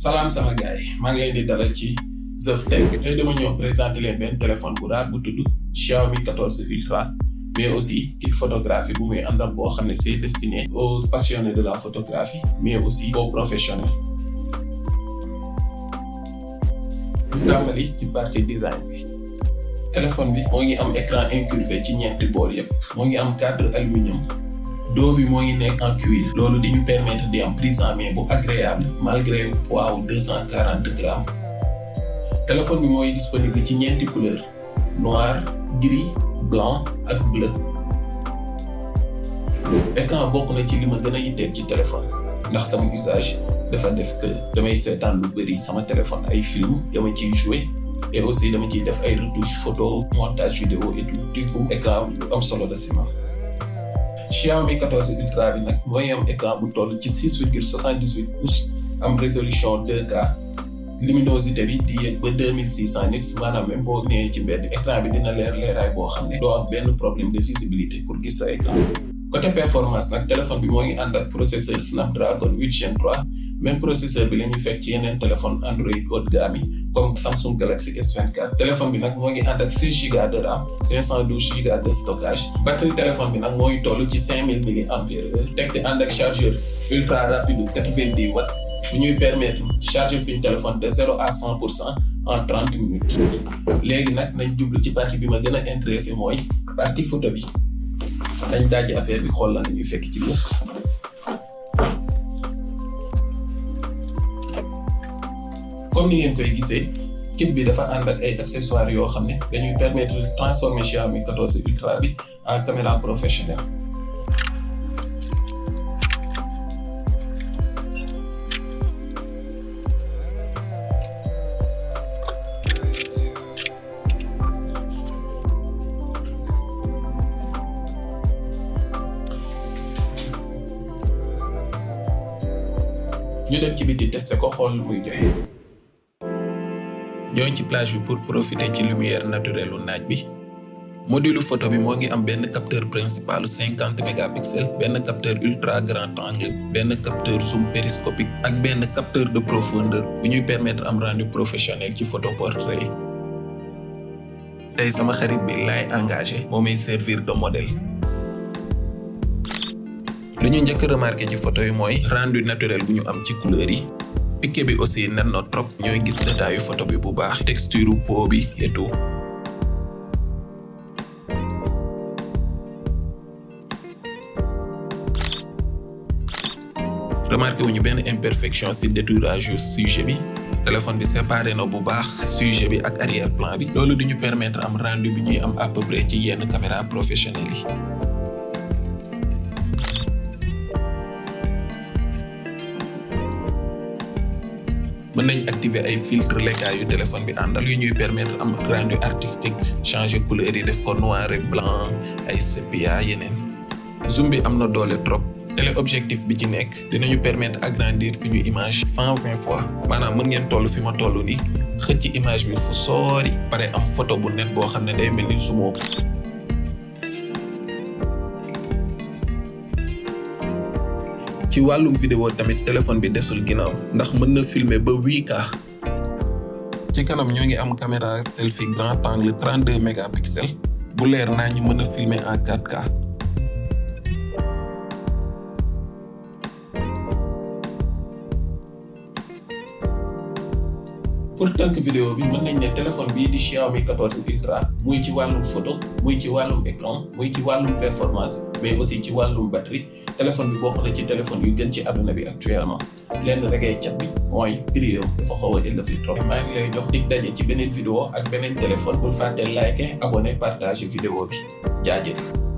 salaam sama gars yi maa ngi leen di dalal ci Tech tey dama ñëw présenter leen benn téléphone bu raar bu tudd Xiaomi 14 Ultra mais aussi kit photographie bu muy àndal boo xam ne c'est destiné aux passionnés de la photographie mais aussi aux professionnels. ñu tàmbali ci partie design bi. téléphone bi moo ngi am écran incurvé ci ñeenti boor yëpp moo ngi am cadre aluminium. dos bi moo ngi nekk en cuir loolu di ñu permettre di am prise en main bu agréable malgré poids wu 240 grammes. téléphone bi mooy disponible ci ñeenti couleurs noir gris blanc ak bleu. écran bokk na ci li ma gën a yitteel ci téléphone ndax sama usage dafa def que damay seetaan lu bëri sama téléphone ay film dama ciy jouer et aussi dama ciy def ay retouches photo montage vidéo et tout du coup écran bu am solo la si man. Xiaomi 14 Ultra bi nag mooy am écran bu toll ci 6,78 pouces am résolution 2K luminosité bi di yegg ba 2600 nits maanaam même boo ñëwee ci mbedd écran bi dina leeraay boo xam ne doo am benn problème de visibilité pour gis sa écran. côté performance nag téléphone bi moo ngi ànd ak processeur Snapdragon 8 Gen 3 même processeur bi la ñuy fekk ci yeneen téléphone Android haut de gamme yi comme Samsung Galaxy S24. téléphone bi nag moo ngi ànd ak 6 Go de RAM 512 Go de stockage batterie téléphone bi nag moo ngi toll ci 5000 mAh teg si ànd ak chargeur ultra rapide 90 watts bu ñuy permettre charger suñu téléphone de 0 à 100% en 30 minutes. léegi nag nañ jublu ci partie bi ma gën a intéressé mooy partie photo bi nañ dajji affaire bi xool la ñuy fekk ci biir. comme ni ngeen koy gisee kit bi dafa ànd ak ay accessoires yoo xam ne dañuy permettre de transformer Xiaomi 14 Ultra bi en caméra professionnelle. ñu dem ci biti testé ko xool lu muy joxe. ñoo ngi ci plage bi pour profiter ci lumière naturelle u naaj bi. module photo bi moo ngi am benn capteur principal 50 mégapixels benn capteur ultra grand angle benn capteur zoom périscopique ak benn capteur de profondeur bu ñuy permettre am rendu professionnel ci photo portrait yi. tey sama xarit bi laay engagé moo may servir de modèle. lu ñu njëkk remarqué ci photo yi mooy rendu naturel bu ñu am ci couleur yi. piqué bi aussi nen na trop ñooy gis détail yu photo bi bu baax texture peau bi et tout. remarqué wu ñu benn imperfection ci détourage yu sujet bi. téléphone bi séparé na bu baax sujet bi ak arrière plan bi. loolu di ñu permettre am rendu bi ñuy am à peu près ci yenn caméra professionnelle yi. mën nañ activer ay filtre légaux yu téléphone bi àndal yu ñuy permettre am rendu artistique changer couleur yi def ko noir et blanc ay sépia yeneen. zoom bi am na doole trop téléobjectif bi ci nekk dinañu permettre agrandir fi ñu image 120 fois maanaam mën ngeen toll fi ma toll ni xëcc image bi fu soori pare am photo bu net boo xam ne day mel ni sumoo ko. ci wàllum vidéo tamit téléphone bi desul ginnaaw ndax mën na filmer ba 8K. ci kanam ñoo ngi am caméra selfie grand angle 32 mégapixels bu leer naa ñi mën a filmer en 4K. pour tënk vidéo bi mën nañ ne téléphone bii di Xiaomi 14 Ultra muy ci wàllum photo muy ci wàllum écran muy ci wàllum performance mais aussi ci wàllum batterie téléphone bi bokk na ci téléphone yu gën ci àdduna bi actuellement. lenn regay cat bi mooy prix dafa xaw a élevé trop. maa ngi lay jox dig daje ci beneen vidéo ak beneen téléphone bul fàtte like abonné partager vidéo bi jaajëf.